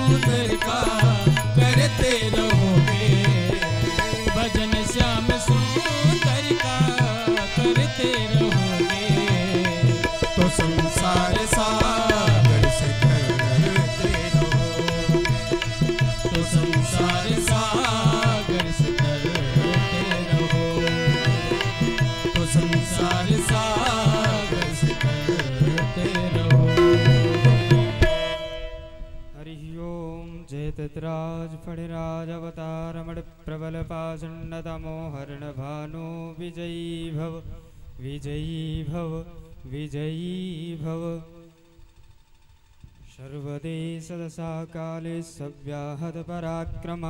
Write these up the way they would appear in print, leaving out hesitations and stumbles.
सुंदर का करते रहोगे, भजन श्याम सुंदर का करते रहोगे, तो संसार सागर से तरते रहोगे, तो संसार सागर से तरते रहोगे, तो संसार सागर से तरते रहोगे। हरि ओम जय तत्राज फणिराज अवतार मण प्रबल पाषण्डतमो हरण भानु विजयी भव विजयी भव विजयी भव। सर्वदेश दशा काले सव्याहत पराक्रम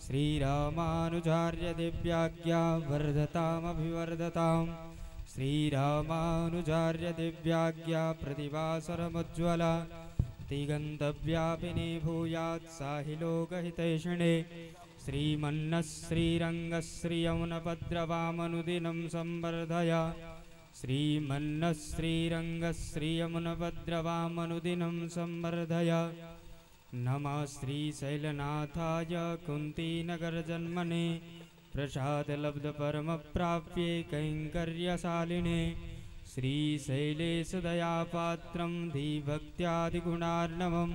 श्रीरामानुजार्य दिव्याज्ञा वर्धतामभिवर्धताम्, श्रीरामानुजार्य दिव्याज्ञा प्रतिभासरमुज्ज्वला दिगन्तव्यापिनी भूयात् साहि लोकहितैषिणे। श्रीमन्नः श्रीरङ्गः श्रियमुनभद्रवामनुदिनं संवर्धय, श्रीमन्नः श्रीरङ्गः श्रियमुनभद्रवामनुदिनं संवर्धय। नमः श्रीशैलनाथाय कुन्तीनगरजन्मने प्रसादलब्धपरमप्राप्ये कैङ्कर्यशालिने। श्रीशैलेशदयापात्रं धीभक्त्यादिगुणार्णवं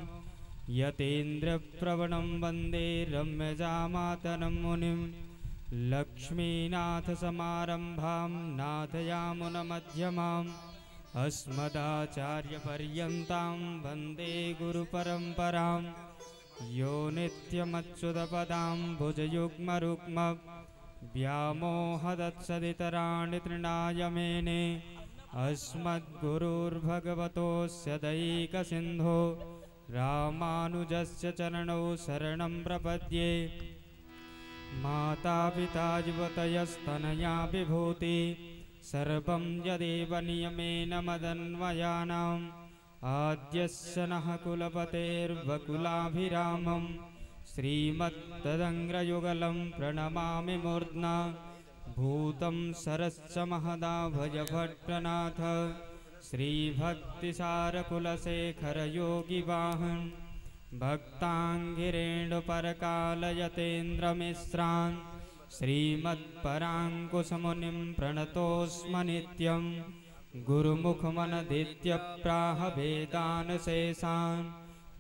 यतेन्द्रप्रवणं वन्दे रम्यजामातरं मुनिं। लक्ष्मीनाथसमारम्भां नाथयामुनमध्यमाम् अस्मदाचार्यपर्यन्तां वन्दे गुरुपरम्परां। यो नित्यमच्युतपदां भुजयुग्मरुक्म व्यामोहदत्सदितराणि तृणाय मेने। अस्मद्गुरुर्भगवतोऽस्य दैकसिन्धो रामानुजस्य चरणौ शरणं प्रपद्ये। मातापिता युवतयस्तनया विभूति सर्वं यदेव नियमेन मदन्वयानाम्। आद्यस्य नः कुलपतेर्वकुलाभिरामं श्रीमत्तदङ्ग्रयुगलं प्रणमामि मूर्ध्ना। भूतं सरश्च महदाभयभट्टनाथ श्रीभक्तिसारकुलशेखरयोगिवाहन् भक्ताङ्गिरेणुपरकालयतेन्द्रमिश्रान् श्रीमत्पराङ्कुशमुनिं प्रणतोऽस्म नित्यं। गुरुमुखमनधीत्य प्राह वेदानुशेषान्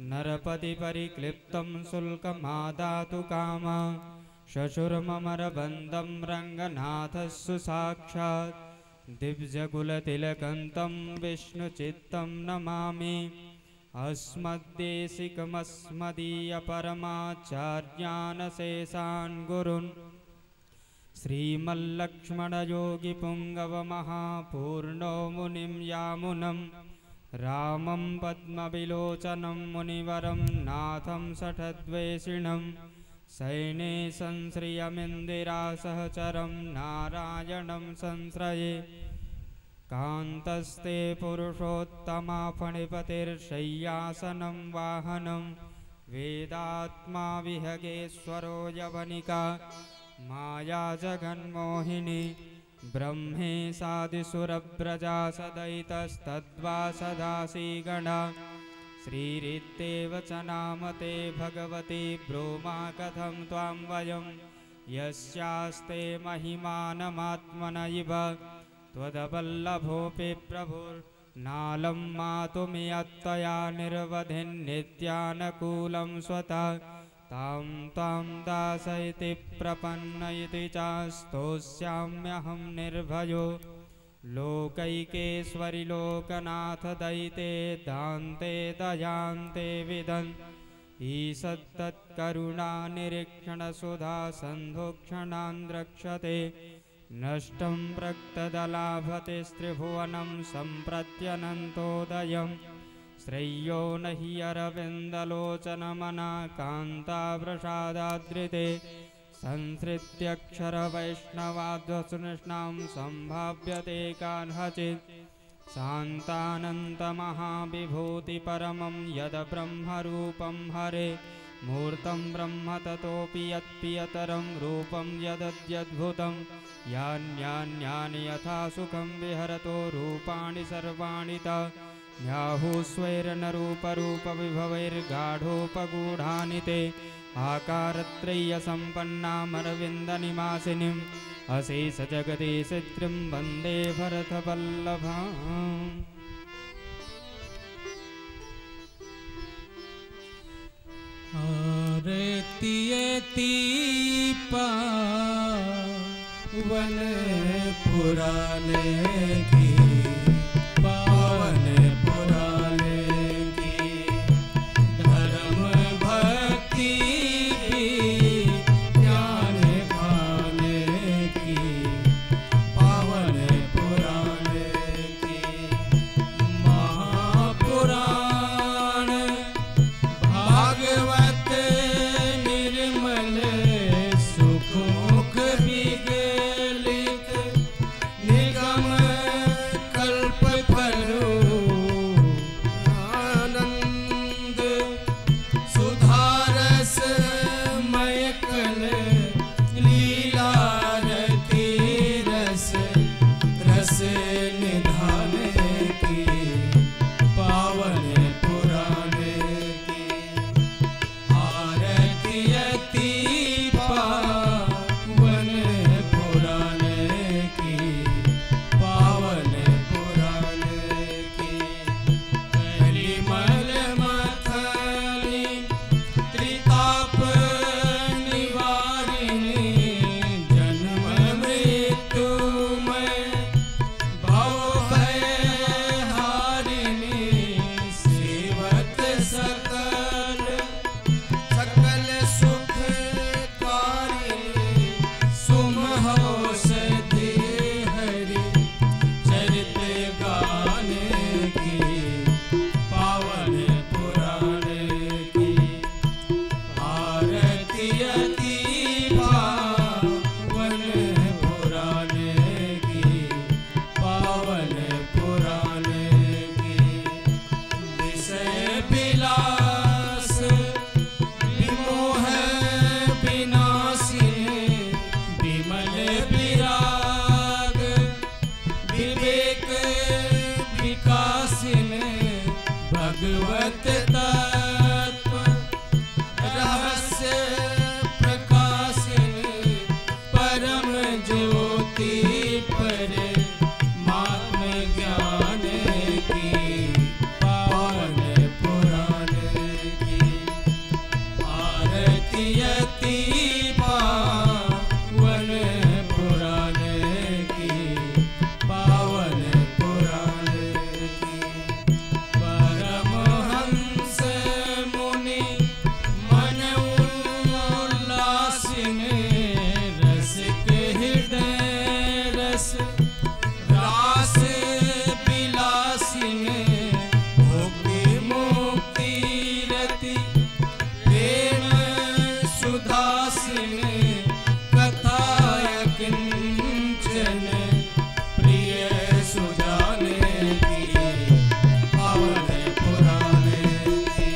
नरपतिपरिक्लिप्तं शुल्कमादातु कामा। श्वशुरममरबन्धं रङ्गनाथस्सु साक्षात् दिव्यकुलतिलकन्तं विष्णुचित्तं नमामि। अस्मद्देशिकमस्मदीयपरमाचार्यानशेषान् गुरुन् श्रीमल्लक्ष्मणयोगिपुङ्गवमहापूर्णो मुनिं यामुनं। रामं पद्मविलोचनं मुनिवरं नाथं शठद्वेषिणं। सैनेशं श्रियमिन्दिरासहचरं नारायणं संश्रये। कान्तस्ते पुरुषोत्तमा फणिपतिर्शय्यासनं वाहनं। वेदात्मा विहगेश्वरो यवनिका माया जगन्मोहिनी। ब्रह्मेशादिसुरव्रजा सदैतस्तद्वासदासीगणा। श्रीरित्येव च नाम ते भगवती ब्रूमा कथं त्वां वयं। यस्यास्ते महिमानमात्मन इव त्वदवल्लभोऽपि प्रभुर्नालं मातुमियत्तया निर्वधिन्नित्यानुकूलं स्वतः। तां तां दासयति प्रपन्न इति चास्तोष्याम्यहं निर्भयो। लोकैकेश्वरि लोकनाथ दयिते दान्ते दयान्ते विदन्। ईषत्तत्करुणा निरीक्षणसुधा सन्धुक्षणान् द्रक्ष्यते। नष्टं प्रक्तदलाभते स्त्रिभुवनं सम्प्रत्यनन्तोदयम्। श्रेयो न हि अरविन्दलोचनमना कान्ताप्रसादादृते। संसृत्यक्षरवैष्णवाध्वसृष्णां सम्भाव्यते कान्हचित्। शान्तानन्तमहाविभूतिपरमं यद् ब्रह्मरूपं हरे। मूर्तं ब्रह्म ततोऽपि यत्प्रियतरं रूपं यदद्यद्भुतं। यान्यान्यानि यथा सुखं विहरतो रूपाणि सर्वाणि ता। न्याहुस्वैरनरूपरूपविभवैर्गाढोपगूढानि ते आकारत्रय्यसम्पन्नामरविन्दनिवासिनीम् अशेषजगदीशत्रिं वन्दे भरतवल्लभाम्। आरती पावन पुराने की, पावन पुराने की, धर्म भक्ति ज्ञान खाने की, पावन पुराने की, महापुराण भागवत निर्मल सुखमुख विगलित निगम कल्पफलो आनंद सुधारस मय कल लीलारती रस रस निधान की, पावन पुराने की, आरती पावन पुराने की, पावन पुराने की, कलिमल मथनी त्रिताप निवारिणी, जन्म मृत्युमय भव भय हारिणी, सेवत सकल सकल सुख कारिणी, सुमहोषधि हरि चरित गाने की, पावन पुराणे की, आरती पावन पुराणे की, पावन पुराणे की, विषय विलास विमोह विनाशिनी, विमल विराग विवेक विकासिनी, भगवत तत्व रहस्य प्रकाशिनी, परम ज्योति परमात्म ज्ञान की, पावन पुराणे की, आरती पावन पुराणे की, पावन पुराणे की, परमहंस मुनि मन उल्लासिनी, रसिक हृदय रस रास विलासिनी, भोगी मुक्ति रति प्रेम सुधासिनी, कथाय किंचन प्रिय सुजाने की, पावन पुराणे की,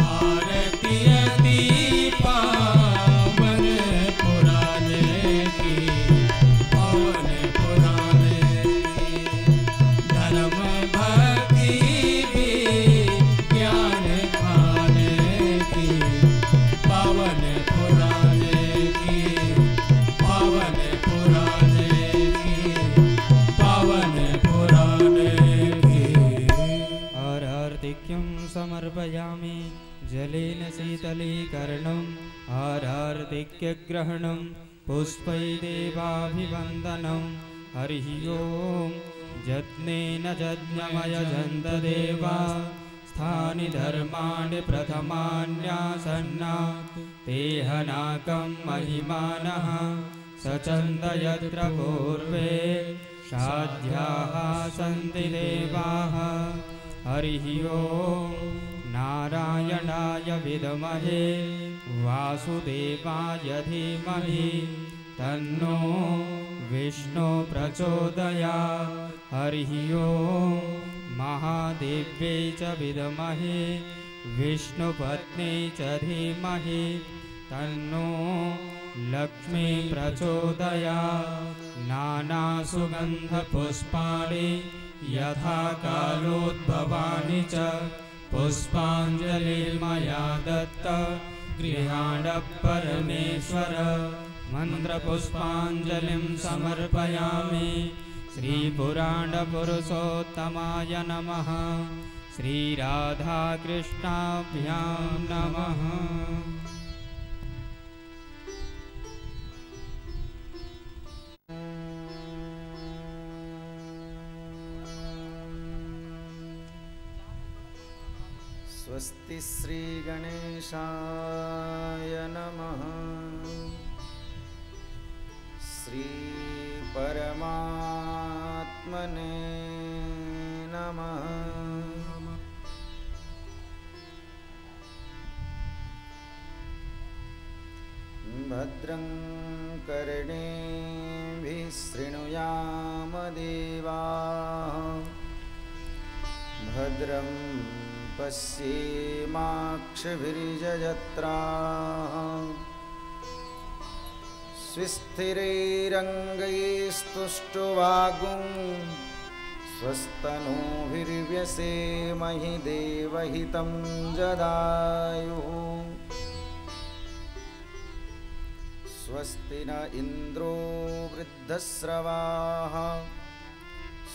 आरती पावन पुराणे की, पावन पुराणे की, धर्म भक्ति ज्ञान खाने की, पावन पुराणे की, पावन पुराणे की, पावन पुराणे की। आरार्तिक्यं समर्पयामि जलेन शीतलीकरणम् आरार्तिक्यग्रहणं पुष्पै देवाभिवन्दनं हरिः ओं यज्ञेन यज्ञमयजन्त देवा स्थानि धर्माणि प्रथमान्यासन्ना तेहनाकं महिमानः सचन्द यत्र पूर्वे साध्याः सन्ति देवाः हरिः ओं नारायणाय विद्महे वासुदेवाय धीमहि तन्नो विष्णु प्रचोदयात् हरिः ओं महादेव्यै च विद्महे विष्णुपत्न्यै च धीमहि तन्नो लक्ष्मी प्रचोदयात् नानासुगन्धपुष्पाणि यथा कालोद्भवानि च पुष्पाञ्जलिर्मया दत्त गृहाणः परमेश्वर मन्त्रपुष्पाञ्जलिं समर्पयामि। श्रीपुराणपुरुषोत्तमाय नमः। श्रीराधाकृष्णाभ्यां नमः। स्वस्ति श्री गणेशाय नमः। श्री परमात्मने नमः। भद्रं कर्णेभिः शृणुयाम देवाः। भद्रं पश्येमाक्षभिर्यजत्राः। स्विस्थिरैरङ्गैस्तुष्टुवागुं स्वस्तनूभिर्व्यसेमहि देवहितं जदायुः। स्वस्ति न इन्द्रो वृद्धस्रवाः।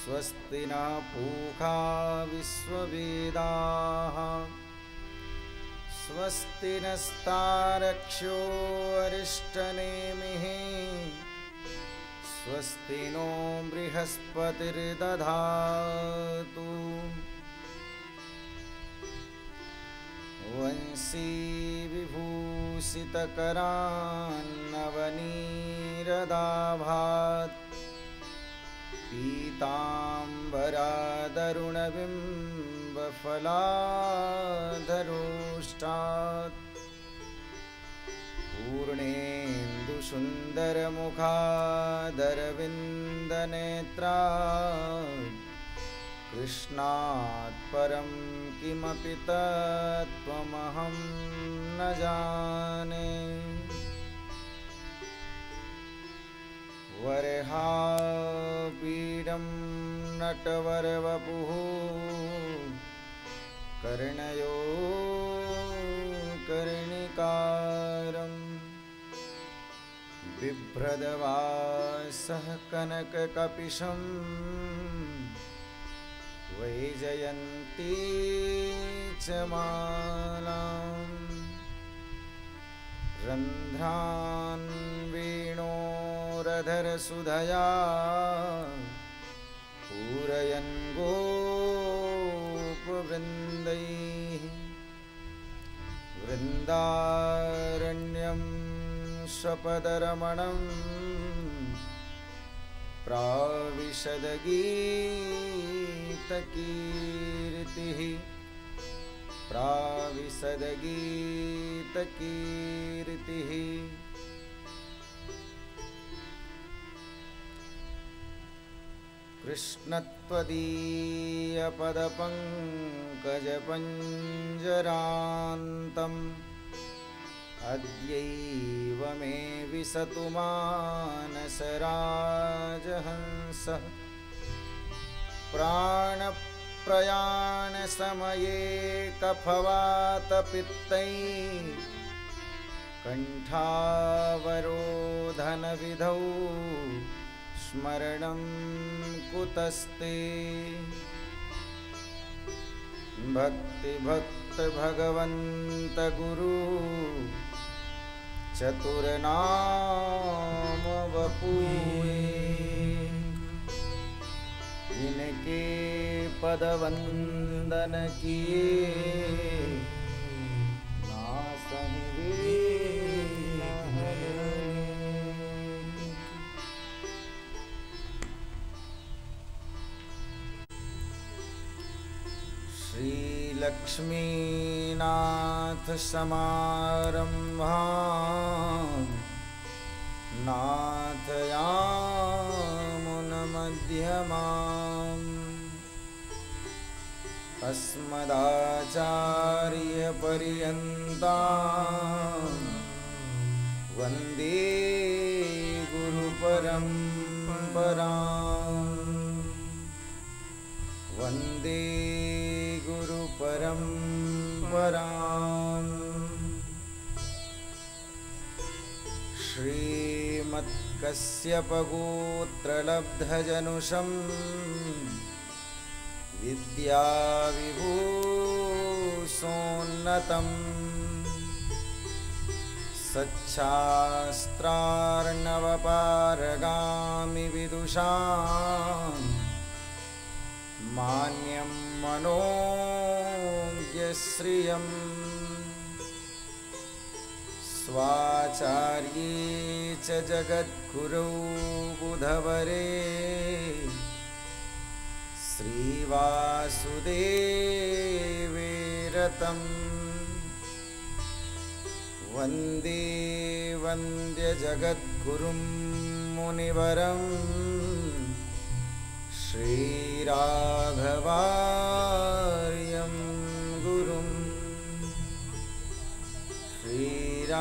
स्वस्ति न पूषा विश्ववेदाः। स्वस्ति नस्तारक्ष्यो अरिष्टनेमिः। स्वस्ति नो बृहस्पतिर्दधातु। वंशी विभूषितकरान्नवनीरदाभात्। पीताम्बरादरुणबिम्बफलाधरोष्टात्। पूर्णेन्दुसुन्दरमुखादरविन्दनेत्रात्। कृष्णात् परं किमपि तत्त्वमहं न जाने। वरहापीडं नटवरवपुः। कर्णयो कर्णिकारं। बिभ्रदवासः कनककपिशं। वैजयन्ती च मालाम्। रन्ध्रान् वेणोरधरसुधया। पूरयन् गोपवृन्दैः। वृन्दारण्यं स्वपदरमणं। प्राविशदगीतकीर्तिः। प्राविशदगीतकीर्तिः। कृष्णत्वदीयपदपङ्कजपञ्जरान्तम्। अद्यैव मे विसतु मानसराजहंसः। प्राणप्रयाणसमये कफवातपित्तैः। कण्ठावरोधनविधौ स्मरणं कुतस्ते। भक्तिभक्त गुरु चतुरनाम वपुए। इनके पदवंदन किए। श्रीलक्ष्मीनाथ समारम्भां। नाथयामुनमध्यमाम्। अस्मदाचार्यपर्यन्तां। वन्दे गुरुपरम्पराम्। वरान् श्रीमत्कश्यपगोत्रलब्धजनुषं विद्याविभूषोन्नतम् सच्छास्त्रार्णवपारगामि विदुषां मान्यं मनोज्ञश्रियम् स्वाचार्ये च जगद्गुरौ बुधवरे श्रीवासुदेवे रतम् वन्दे वन्द्यजगद्गुरुं मुनिवरं श्रीराघवार्यं गुरुं श्रीराघवार्यं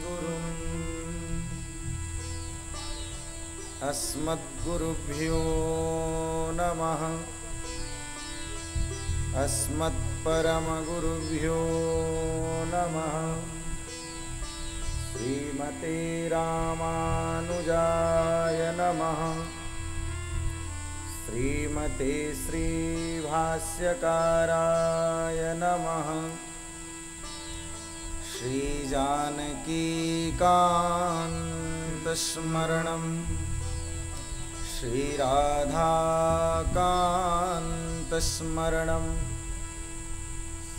गुरुम् अस्मद्गुरुभ्यो नमः अस्मत्परमगुरुभ्यो नमः श्रीमते रामानुजाय नमः श्रीमते श्रीभाष्यकाराय नमः श्रीजानकीकान्तस्मरणं श्रीराधाकान्तस्मरणं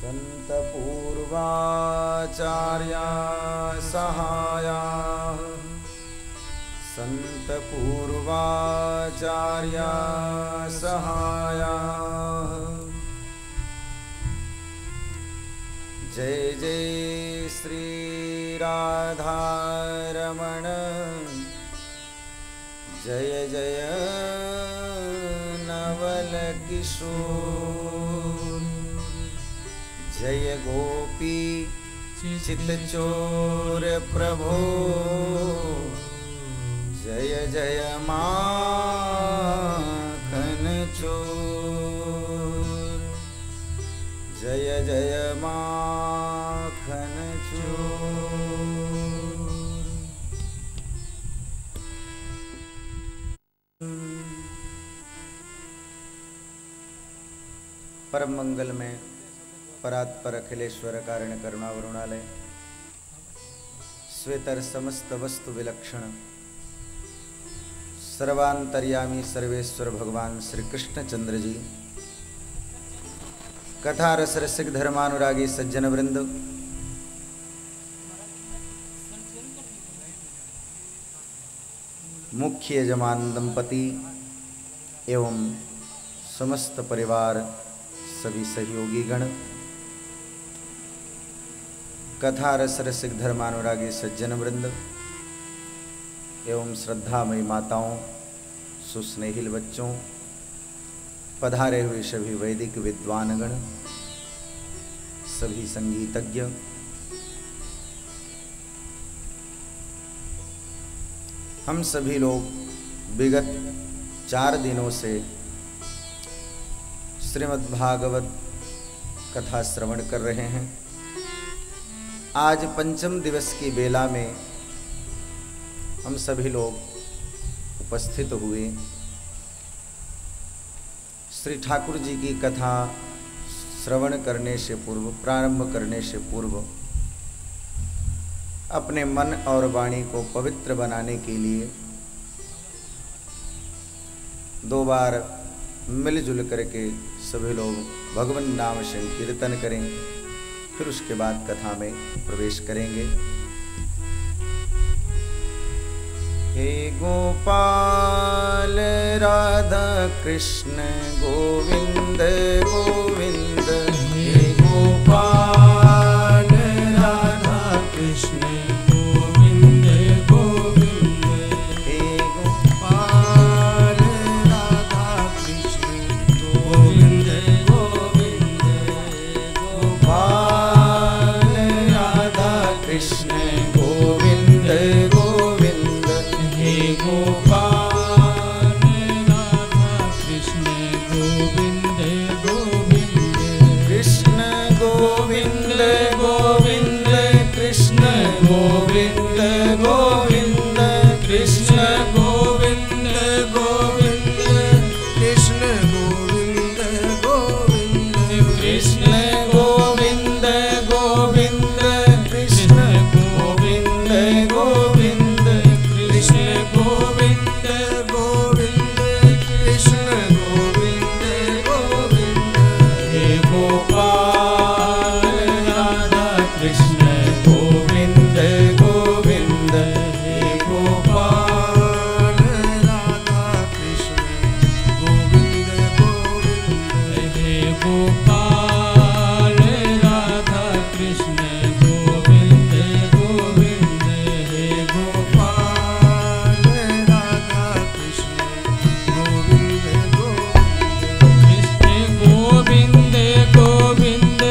सन्तपूर्वाचार्या सहायाः सन्तपूर्वाचार्या सहायाः जय जय श्री राधारमण जय जय नवल किशोर जय गोपी चित्तचोर प्रभो जय जय माखन चोर जय जय माखन चोर। परम मंगल में परात्पर अखिलेश्वर कारण करुणा वरुणालय श्वेतर समस्त वस्तु विलक्षण सर्वांतर्यामी सर्वेश्वर भगवान श्री कृष्ण चंद्र जी कथा रस रसिक धर्मानुरागी सज्जन वृंद मुख्य यजमान दंपति एवं समस्त परिवार सभी सहयोगी गण कथा रस रसिक धर्मानुरागी सज्जन वृंद एवं श्रद्धामयी माताओं सुस्नेहिल बच्चों पधारे हुए सभी वैदिक विद्वानगण सभी संगीतज्ञ हम सभी लोग विगत 4 दिनों से श्रीमद् भागवत कथा श्रवण कर रहे हैं। आज पंचम दिवस की बेला में हम सभी लोग उपस्थित हुए श्री ठाकुर जी की कथा श्रवण करने से पूर्व प्रारंभ करने से पूर्व अपने मन और वाणी को पवित्र बनाने के लिए 2 बार मिलजुल करके सभी लोग भगवान नाम संकीर्तन करें, फिर उसके बाद कथा में प्रवेश करेंगे। हे गोपाल राधा कृष्ण गोविंद गोविंद हे गोपाल राधा कृष्ण गोविंद गोविंद हे गोपाल राधा कृष्ण गोविंद गोविंद गोपाल राधा कृष्ण गोविंद गोविंद हे गोपाल राधा कृष्ण गोविंद गोविंद गोपाल राधा कृष्ण गोविंद गोविंद हे गोपाल राधा कृष्ण गोविंद गोविंद कृष्ण गोविंद गोविंद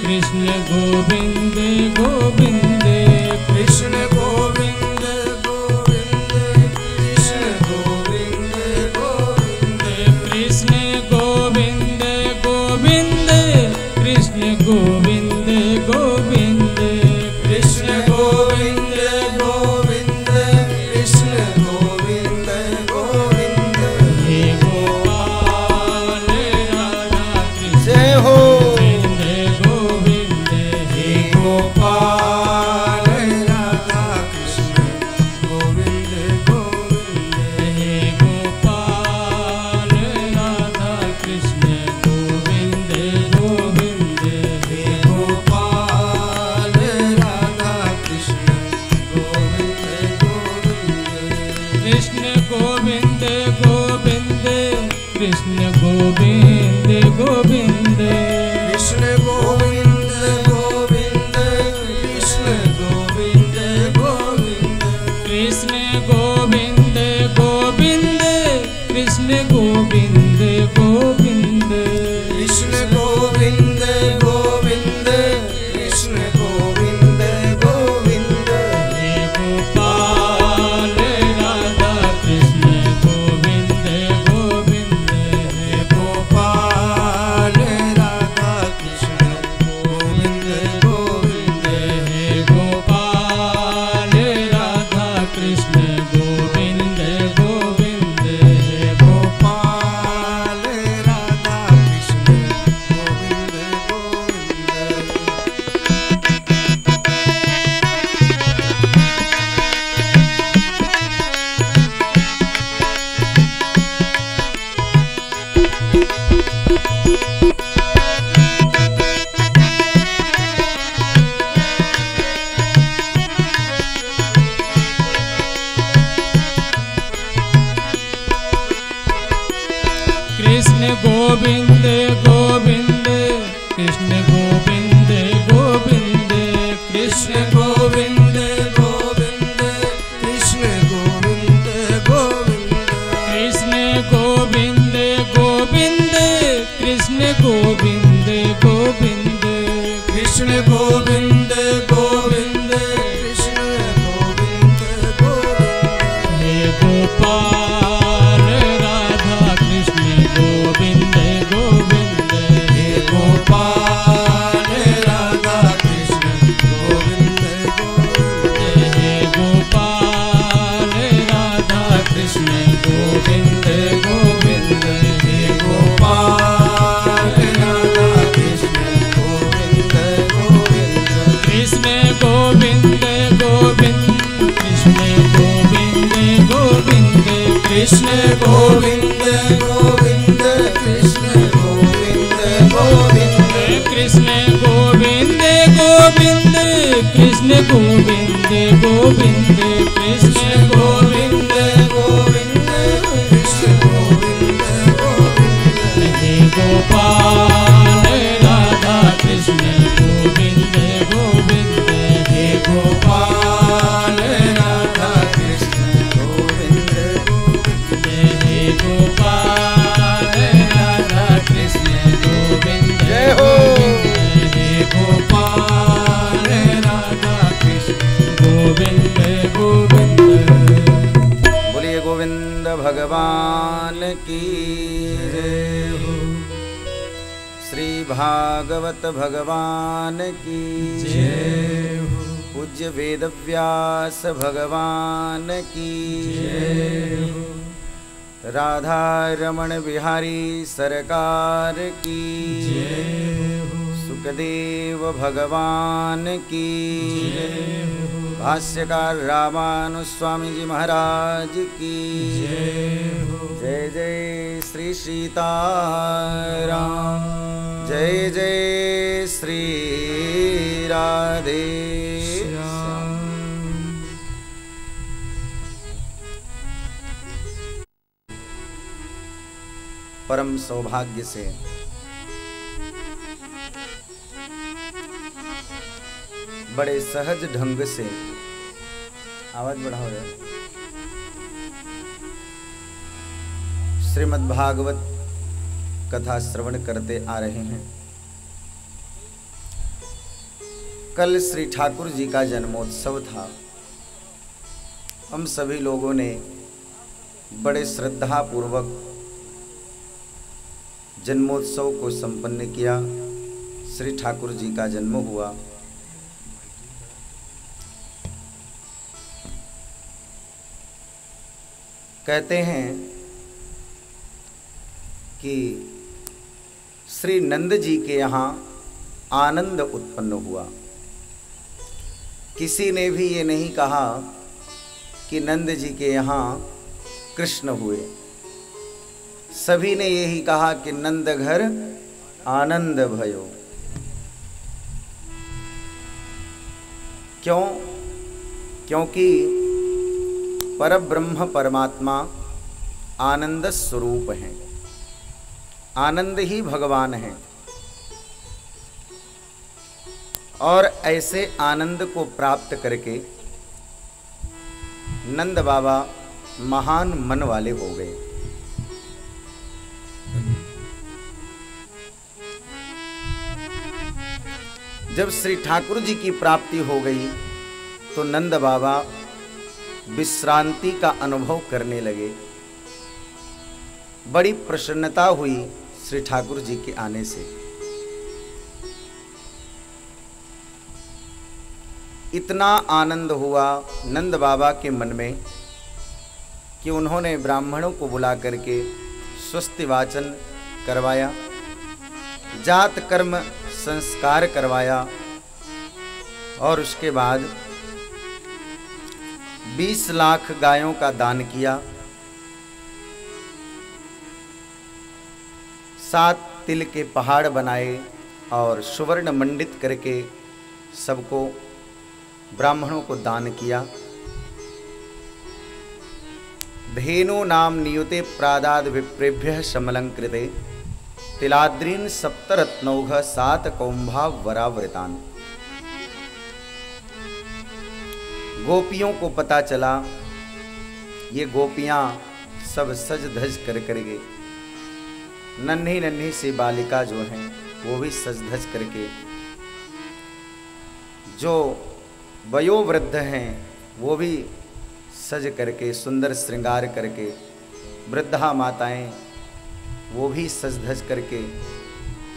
कृष्ण गोविंद गोविंद कृष्ण गोविंद गोविंद कृष्ण गोविंद गोविंद कृष्ण गोविंद गोविंद कृष्ण गोविंद गोविंद कृष्ण गोविंद गोविंद हे गोपाल राधा कृष्ण जय हो गोविंद हे गोपाल राधा कृष्ण गोविंद गोविंद हे गोपाल राधा कृष्ण गोविंद गोविंद हे गोपाल राधा कृष्ण गोविंद गोविंद कृष्ण गोविंद गोविंद कृष्ण गोविंद गोविंद कृष्ण गोविंद गोविंद कृष्ण गोविंद गोविंद कृष्ण गोविंद गोविंद कृष्ण गोविंद गोविंद कृष्ण गोविंद गोविंद कृष्ण गोविंद गोविंद हे गोपाल राधा कृष्ण गोविंद गोविंद हे गोपाल राधा कृष्ण गोविंद गोविंद हे गोपाल राधा कृष्ण गोविंद गोविंद हे गोपाल राधा कृष्ण गोविंद गोविंद कृष्ण गोविंद गोविंद कृष्ण गोविंद गोविंद कृष्ण गोविंद गोविंद कृष्ण गोविंद गोविंद कृष्ण गोविंद गोविंद कृष्ण गोविंद गोविंद कृष्ण गोविंद गोविंद कृष्ण गोविंद गोविंद हे गोपाल राधा कृष्ण गोविंद गोविंद हे गोपाल राधा कृष्ण गोविंद गोविंद हे गोपाल राधा कृष्ण गोविंद गोविंद हे गोपाल राधा कृष्ण गोविंद गोविंद कृष्ण गोविंद गोविंद कृष्ण गोविंद गोविंद कृष्ण गोविंद गोविंद कृष्ण गोविंद गोविंद कृष्ण गोविंद गोविंद कृष्ण गोविंद गोविंद कृष्ण गोविंद गोविंद कृष्ण गोविंद गोविंद हे गोपाल राधा कृष्ण गोविंद गोविंद हे गोपाल राधा कृष्ण गोविंद गोविंद हे गोपाल राधा कृष्ण गोविंद जय हो गोविंद हे गोपाल राधा कृष्ण गोविंद गोविंद बोलिए गोविंद भगवान की जय हो। श्री भागवत भगवान की जय हो। पूज्य वेदव्यास भगवान की जय हो। राधा रमण बिहारी सरकार की जय हो। सुखदेव भगवान की जय हो। भाष्यकार रामानुस्वामी जी महाराज की जय हो। जय जय श्री सीताराम जय जय श्री राधे श्याम। परम सौभाग्य से बड़े सहज ढंग से, आवाज बढ़ाओ यार, श्रीमद् भागवत कथा श्रवण करते आ रहे हैं। कल श्री ठाकुर जी का जन्मोत्सव था। हम सभी लोगों ने बड़े श्रद्धा पूर्वक जन्मोत्सव को संपन्न किया। श्री ठाकुर जी का जन्म हुआ। कहते हैं कि श्री नंद जी के यहाँ आनंद उत्पन्न हुआ। किसी ने भी ये नहीं कहा कि नंद जी के यहाँ कृष्ण हुए। सभी ने यही कहा कि नंद घर आनंद भयो। क्यों? क्योंकि परब्रह्म परमात्मा आनंद स्वरूप हैं। आनंद ही भगवान हैं। और ऐसे आनंद को प्राप्त करके नंद बाबा महान मन वाले हो गए। जब श्री ठाकुर जी की प्राप्ति हो गई तो नंद बाबा विश्रांति का अनुभव करने लगे। बड़ी प्रसन्नता हुई श्री ठाकुर जी के आने से। इतना आनंद हुआ नंद बाबा के मन में कि उन्होंने ब्राह्मणों को बुला करके स्वस्ति वाचन करवाया, जात कर्म संस्कार करवाया और उसके बाद 20 लाख गायों का दान किया। 7 तिल के पहाड़ बनाए और सुवर्ण मंडित करके सबको ब्राह्मणों को दान किया। धेनु नाम नियुते प्रादाद विप्रेभ्य समलंकृते तिलाद्रीन सप्तरत्नौघ 7 कौंभा वरावृतान। गोपियों को पता चला ये गोपियां सब सज धज कर करके, नन्ही नन्ही सी बालिका जो हैं वो भी सज धज करके, जो वयोवृद्ध हैं वो भी सज करके सुंदर श्रृंगार करके, वृद्धा माताएं वो भी सज धज करके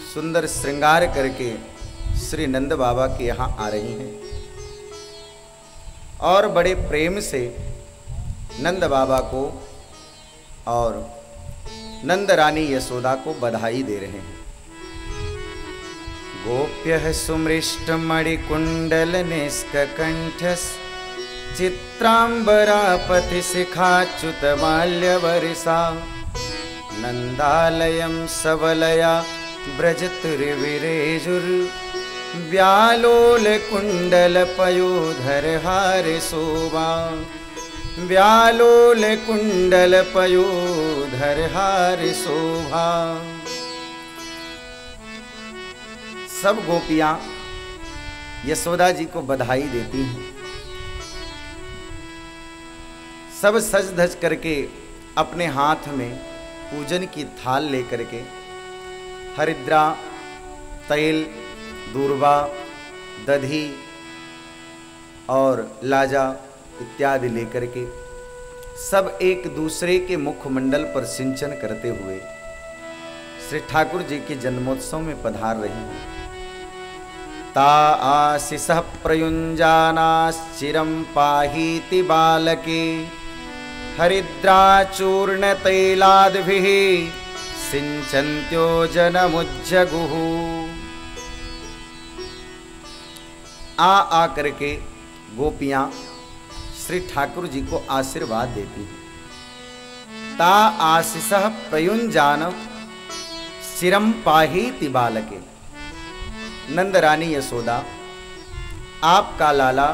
सुंदर श्रृंगार करके श्री नंद बाबा के यहाँ आ रही हैं और बड़े प्रेम से नंद बाबा को और नंद रानी यशोदा को बधाई दे रहे हैं। गोप्यः सुमृष्टमणिकुण्डल निष्ककण्ठस् चित्राम्बरापति शिखाच्युतमाल्यवर्षा नन्दालयं सबलया व्यालोलकुण्डलपयोधरहार शोभा व्यालोलकुण्डलपयोधरहार शोभा। सब गोपियां यशोदा जी को बधाई देती हैं। सब सज धज करके अपने हाथ में पूजन की थाल लेकर के हरिद्रा, तैल, दूर्वा, दधी और लाजा इत्यादि लेकर के सब एक दूसरे के मुखमंडल पर सिंचन करते हुए श्री ठाकुर जी के जन्मोत्सव में पधार रही हैं। ता आशिषः प्रयुञ्जानाश्चिरं पाहीति बालके हरिद्राचूर्ण तैलाद्भिः सिंचन्त्यो जनमुज्जगुः। आ करके गोपियां श्री ठाकुर जी को आशीर्वाद देती हैं। ता आशीषः प्रयुञ्जान शिरम पाहीति बालके। नंद रानी यशोदा आपका लाला